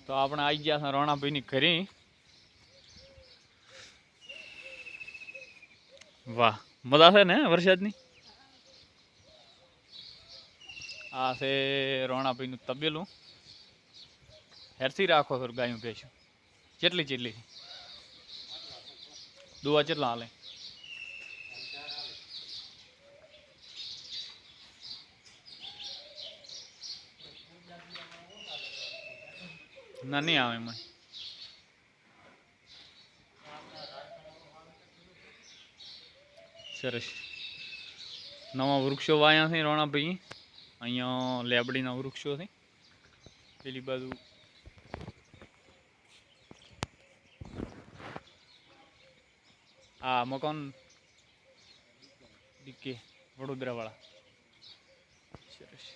તો આપણે આવી ગયા છે રોણાભાઈની ઘરે। વાહ, મજા છે ને વરસાદની। આ છે રોણાભાઈનું તબેલું। હેરથી રાખો સર ગાયું ભેંસું ચેટલી દુવા ચેટલા હાલે? ના નહીં આવે એમાં। સરસ, નવા વૃક્ષો વાયા છે રોણાભાઈ। અહીંયા લેબડીના વૃક્ષો છે, પેલી બાજુ આ મકાન ડીકે વડોદરા વાળા। સરસ।